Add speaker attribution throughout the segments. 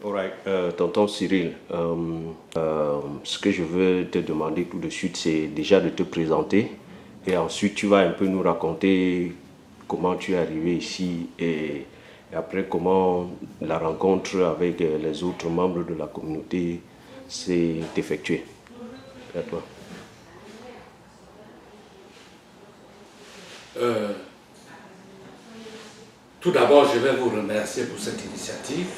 Speaker 1: Alright, tonton Cyril, ce que je veux te demander tout de suite, c'est déjà de te présenter et ensuite tu vas un peu nous raconter comment tu es arrivé ici et après comment la rencontre avec les autres membres de la communauté s'est effectuée. À toi.
Speaker 2: Tout d'abord, je vais vous remercier pour cette initiative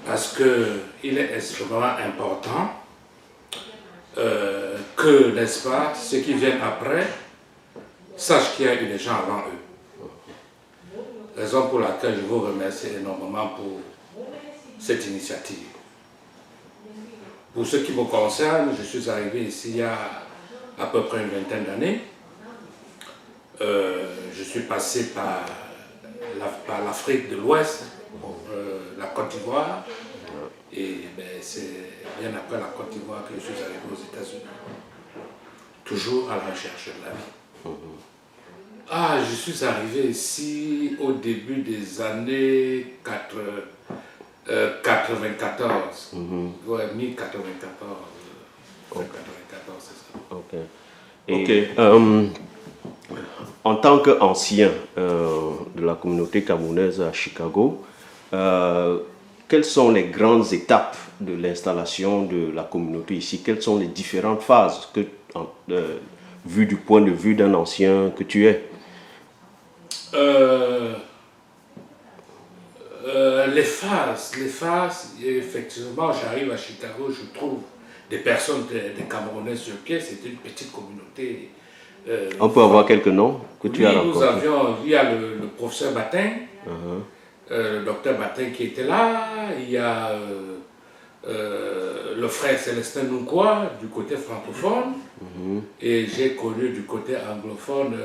Speaker 2: parce qu'il est extrêmement important que, n'est-ce pas, ceux qui viennent après sachent qu'il y a eu des gens avant eux. Raison pour laquelle je vous remercie énormément pour cette initiative. Pour ce qui me concerne, je suis arrivé ici il y a à peu près une vingtaine d'années. Je suis passé par l'Afrique de l'Ouest, la Côte d'Ivoire, et c'est bien après la Côte d'Ivoire que je suis arrivé aux États-Unis. Toujours à la recherche de la vie. Ah, je suis arrivé ici au début des années 94. Ouais, 1094. 94, c'est ça.
Speaker 1: Ok. Et, en tant qu'ancien de la communauté camerounaise à Chicago, quelles sont les grandes étapes de l'installation de la communauté ici? Quelles sont les différentes phases que, vu du point de vue d'un ancien que tu es?
Speaker 2: Les phases, effectivement, j'arrive à Chicago, je trouve des personnes, des Camerounais sur pied, c'est une petite communauté.
Speaker 1: On peut avoir quelques noms que tu as rencontrés?
Speaker 2: Il y a le professeur Batin, le docteur Batin qui était là, il y a le frère Célestin Nunquois du côté francophone, et j'ai connu du côté anglophone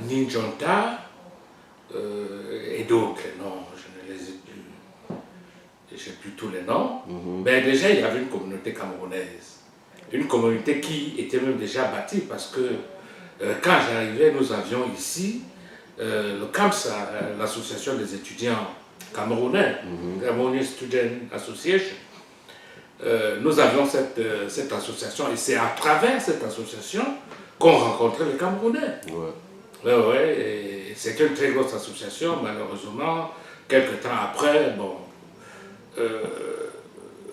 Speaker 2: Ninjonta, et d'autres noms, je ne les ai plus, je n'ai plus tous les noms, mais déjà il y avait une communauté camerounaise, une communauté qui était même déjà bâtie parce que quand j'arrivais, nous avions ici le CAMSA, l'association des étudiants camerounais, Cameroonian Student Association. Nous avions cette association et c'est à travers cette association qu'on rencontrait les Camerounais. C'est une très grosse association, malheureusement, quelques temps après, bon,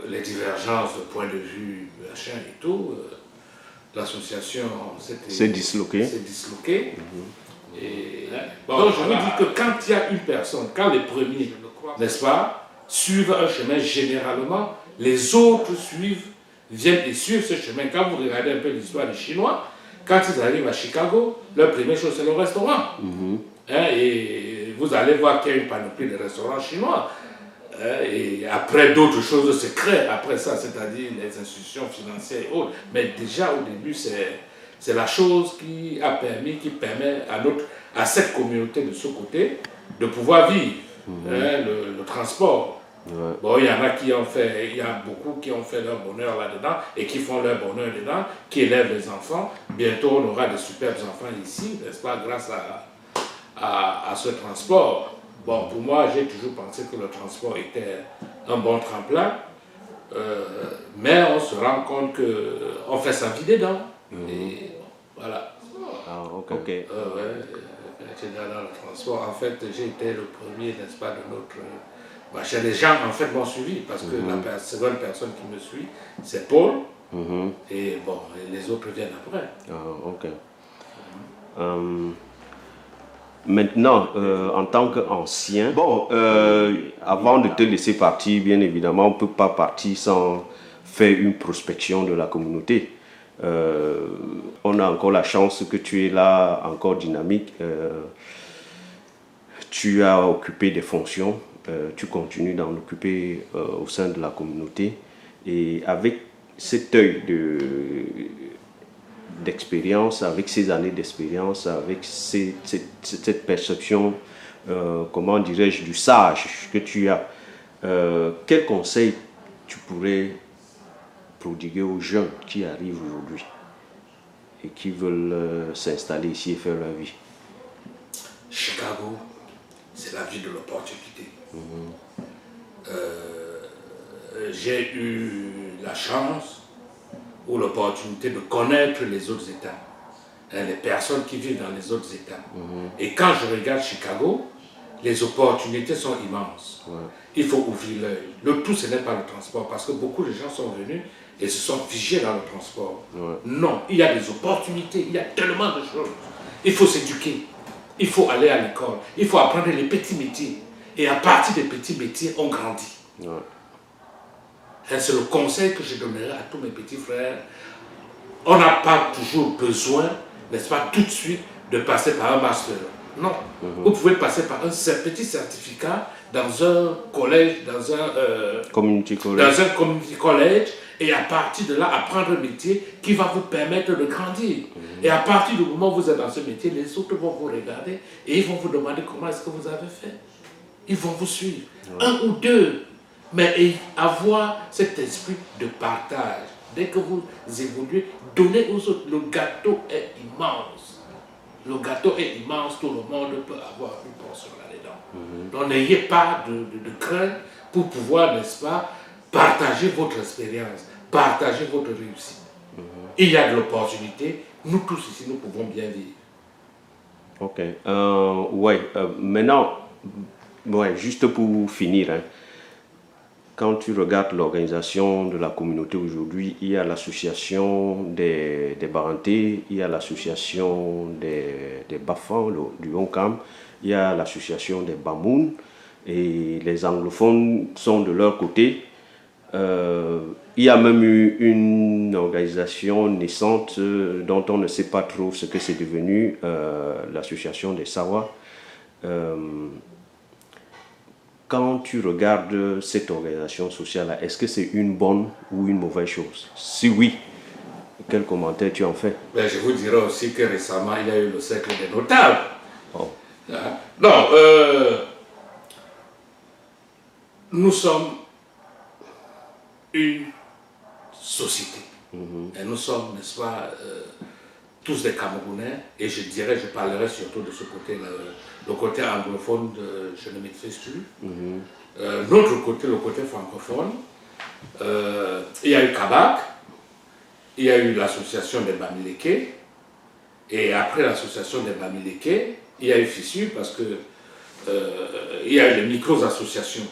Speaker 2: les divergences de point de vue, machin et tout, l'association
Speaker 1: s'est disloquée.
Speaker 2: Et, bon, donc je me dis que quand il y a une personne, quand les premiers, n'est-ce pas, suivent un chemin, généralement, les autres viennent et suivent ce chemin. Quand vous regardez un peu l'histoire des Chinois, quand ils arrivent à Chicago, leur première chose c'est le restaurant. Et vous allez voir qu'il y a une panoplie de restaurants chinois. Et après d'autres choses se créent, après ça, c'est-à-dire les institutions financières et autres. Mais déjà au début, c'est la chose qui permet à cette communauté de ce côté de pouvoir vivre. Le transport. Bon, il y en a qui ont fait, il y a beaucoup qui ont fait leur bonheur là-dedans et qui font leur bonheur dedans, qui élèvent les enfants. Bientôt, on aura de superbes enfants ici, n'est-ce pas, grâce à ce transport. Bon, pour moi, j'ai toujours pensé que le transport était un bon tremplin, mais on se rend compte qu'on fait sa vie dedans. Et voilà.
Speaker 1: Ah, ok.
Speaker 2: J'étais dans le transport. En fait, j'ai été le premier, n'est-ce pas, de notre... les gens, en fait, m'ont suivi parce que la seconde personne qui me suit, c'est Paul. Et bon, et les autres viennent après.
Speaker 1: Ah, ok. Maintenant, en tant qu'ancien, bon, avant de te laisser partir, bien évidemment, on ne peut pas partir sans faire une prospection de la communauté. On a encore la chance que tu es là, encore dynamique. Tu as occupé des fonctions, tu continues d'en occuper au sein de la communauté. Et avec cet œil d'expérience, avec ces années d'expérience, avec cette perception, comment dirais-je, du sage que tu as, quel conseil tu pourrais prodiguer aux jeunes qui arrivent aujourd'hui? et qui veulent s'installer ici et faire leur vie?
Speaker 2: Chicago, c'est la ville de l'opportunité. J'ai eu la chance ou l'opportunité de connaître les autres États, hein, les personnes qui vivent dans les autres États. Et quand je regarde Chicago, les opportunités sont immenses. Il faut ouvrir l'œil. Le tout, ce n'est pas le transport, parce que beaucoup de gens sont venus et se sont figés dans le transport. Non, il y a des opportunités, il y a tellement de choses. Il faut s'éduquer, il faut aller à l'école, il faut apprendre les petits métiers. Et à partir des petits métiers, on grandit. C'est le conseil que je donnerai à tous mes petits frères. On n'a pas toujours besoin, n'est-ce pas, tout de suite, de passer par un master. Non. Vous pouvez passer par un petit certificat dans un collège, dans un community college, et à partir de là, apprendre un métier qui va vous permettre de grandir. Et à partir du moment où vous êtes dans ce métier, les autres vont vous regarder et ils vont vous demander comment est-ce que vous avez fait. Ils vont vous suivre. Un ou deux. Mais avoir cet esprit de partage. Dès que vous évoluez, donnez aux autres. Le gâteau est immense. Le gâteau est immense, tout le monde peut avoir une portion là-dedans. Donc n'ayez pas de crainte pour pouvoir, n'est-ce pas, partager votre expérience, partager votre réussite. Il y a de l'opportunité, nous tous ici, nous pouvons bien vivre.
Speaker 1: Ok. Maintenant, juste pour finir, hein, quand tu regardes l'organisation de la communauté aujourd'hui, il y a l'association des Barantés, il y a l'association des Bafans, du Honkam, il y a l'association des Bamoun, et les anglophones sont de leur côté. Il y a même eu une organisation naissante dont on ne sait pas trop ce que c'est devenu, l'association des Sawa. Quand tu regardes cette organisation sociale-là, est-ce que c'est une bonne ou une mauvaise chose? Si oui, quel commentaire tu en fais?
Speaker 2: Je vous dirais aussi que récemment, il y a eu le cercle des notables. Non, nous sommes une société. Et nous sommes, n'est-ce pas, tous des Camerounais. Et je parlerai surtout de ce côté, le côté anglophone, je ne maîtrise plus. Notre côté, le côté francophone, il y a eu Kabak, il y a eu l'association des Bamileke, et après l'association des Bamileke, il y a eu Fissure parce que il y a eu les micro-associations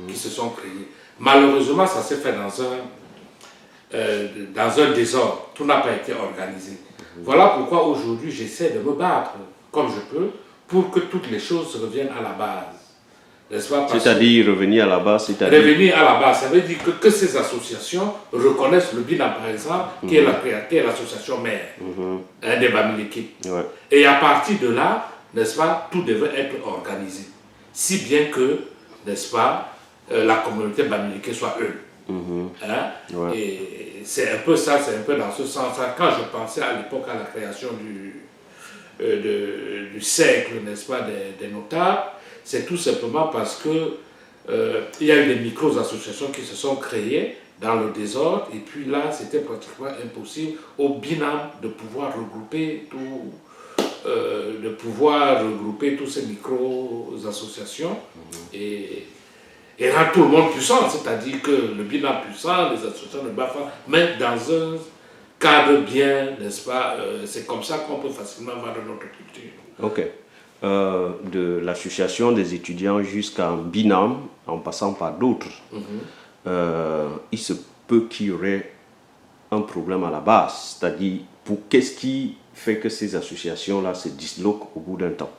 Speaker 2: qui se sont créées. Malheureusement, ça s'est fait dans un désordre. Tout n'a pas été organisé. Voilà pourquoi aujourd'hui j'essaie de me battre comme je peux pour que toutes les choses reviennent à la base.
Speaker 1: C'est-à-dire revenir à la base,
Speaker 2: revenir à la base, ça veut dire que ces associations reconnaissent le bilan, par exemple, qui est l'association mère des Bamileke. Et à partir de là, n'est-ce pas, tout devait être organisé. Si bien que, n'est-ce pas, la communauté Bamileke soit eux. Et c'est un peu ça, c'est un peu dans ce sens-là. Quand je pensais à l'époque à la création du cercle, n'est-ce pas, des notables, c'est tout simplement parce que il y a eu des micro-associations qui se sont créées dans le désordre, et puis là, c'était pratiquement impossible au binôme de pouvoir regrouper toutes ces micro-associations et rendre tout le monde puissant, c'est-à-dire que le bilan puissant, les associations de BAFA, mais dans un cadre bien, n'est-ce pas, c'est comme ça qu'on peut facilement vendre notre culture.
Speaker 1: Ok. De l'association des étudiants jusqu'à Binam, en passant par d'autres, il se peut qu'il y aurait un problème à la base, c'est-à-dire qu'est-ce qui fait que ces associations-là se disloquent au bout d'un temps?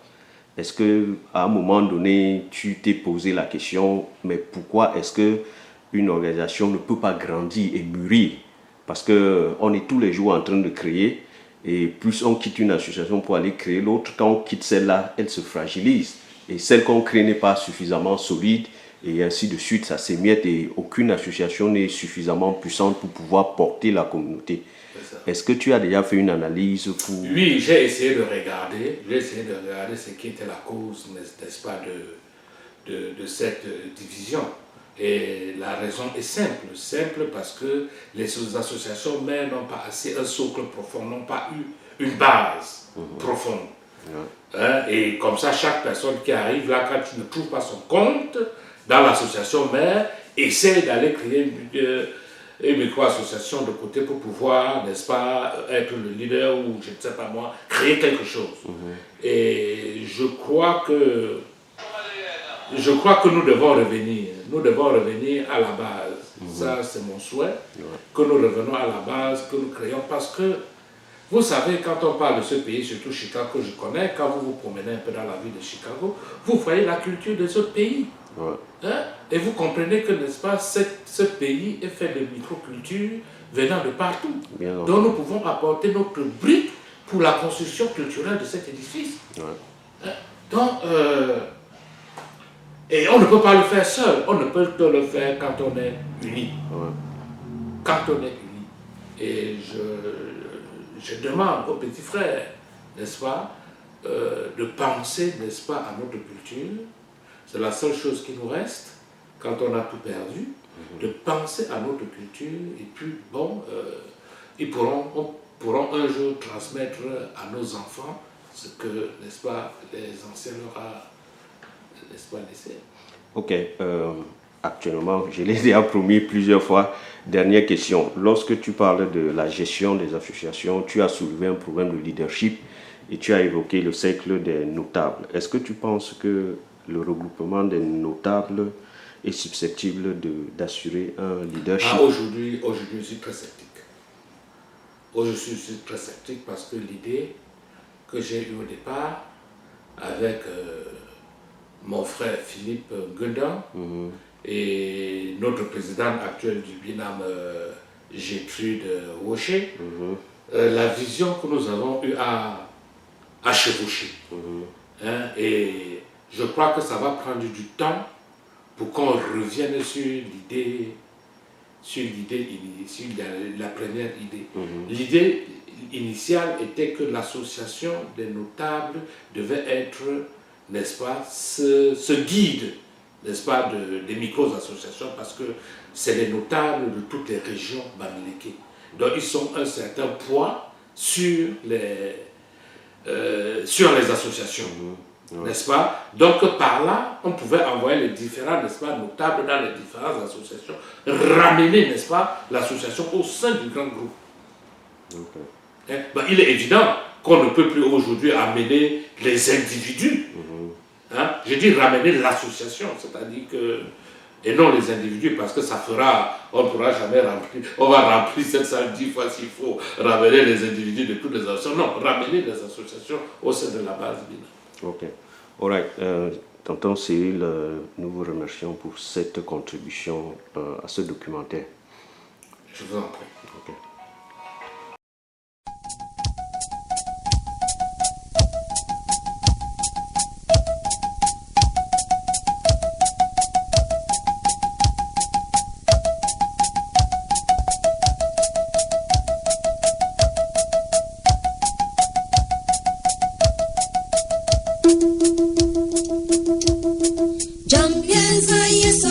Speaker 1: Est-ce qu'à un moment donné, tu t'es posé la question, mais pourquoi est-ce qu'une organisation ne peut pas grandir et mûrir? Parce qu'on est tous les jours en train de créer, et plus on quitte une association pour aller créer l'autre, quand on quitte celle-là, elle se fragilise. Et celle qu'on crée n'est pas suffisamment solide, et ainsi de suite, ça s'émiette, et aucune association n'est suffisamment puissante pour pouvoir porter la communauté. Est-ce que tu as déjà fait une analyse pour...
Speaker 2: Oui, j'ai essayé de regarder ce qui était la cause, n'est-ce pas, de cette division. Et la raison est simple parce que les associations mères n'ont pas assez un socle profond, n'ont pas eu une base profonde. Hein, et comme ça, chaque personne qui arrive là, quand il ne trouve pas son compte dans l'association mère, essaie d'aller créer une micro-association de côté pour pouvoir, n'est-ce pas, être le leader ou, je ne sais pas moi, créer quelque chose. Et je crois que nous devons revenir à la base. Ça, c'est mon souhait, que nous revenons à la base, que nous créons, parce que, vous savez, quand on parle de ce pays, surtout Chicago, que je connais, quand vous vous promenez un peu dans la ville de Chicago, vous voyez la culture de ce pays. Hein? Et vous comprenez que, n'est-ce pas, ce pays est fait de microcultures venant de partout. Donc nous pouvons apporter notre brique pour la construction culturelle de cet édifice. Hein? Donc, et on ne peut pas le faire seul, on ne peut que le faire quand on est unis. Quand on est unis. Et je demande aux petits frères, n'est-ce pas, de penser, n'est-ce pas, à notre culture. C'est la seule chose qui nous reste quand on a tout perdu, de penser à notre culture. Et puis, bon, ils pourront un jour transmettre à nos enfants ce que, n'est-ce pas, les anciens leur ont, n'est-ce pas, laissé.
Speaker 1: Ok. Actuellement, je l'ai déjà promis plusieurs fois. Dernière question. Lorsque tu parles de la gestion des associations, tu as soulevé un problème de leadership et tu as évoqué le cercle des notables. Est-ce que tu penses que le regroupement des notables est susceptible d'assurer un leadership?
Speaker 2: Aujourd'hui, je suis très sceptique. Aujourd'hui, je suis très sceptique parce que l'idée que j'ai eue au départ avec mon frère Philippe Gundan, et notre président actuel du binôme Gertrude Rocher, la vision que nous avons eue à chevaucher. Hein, et je crois que ça va prendre du temps pour qu'on revienne sur la première idée. L'idée initiale était que l'association des notables devait être, n'est-ce pas, ce guide, n'est-ce pas, des micro-associations, parce que c'est les notables de toutes les régions bamileke. Donc ils ont un certain poids sur les associations, n'est-ce pas? Donc par là, on pouvait envoyer les différents, n'est-ce pas, notables dans les différentes associations, ramener, n'est-ce pas, l'association au sein du grand groupe. Hein? Ben, il est évident qu'on ne peut plus aujourd'hui amener les individus. Hein? Je dis ramener l'association, c'est-à-dire que, et non les individus, parce que ça fera, on ne pourra jamais remplir, on va remplir cette salle 10 fois s'il faut ramener les individus de toutes les associations. Non, ramener les associations au sein de la base BINA.
Speaker 1: Ok. All right. Tonton Cyril, nous vous remercions pour cette contribution à ce documentaire.
Speaker 2: Je vous en prie.
Speaker 1: Okay.
Speaker 3: Jampieza y eso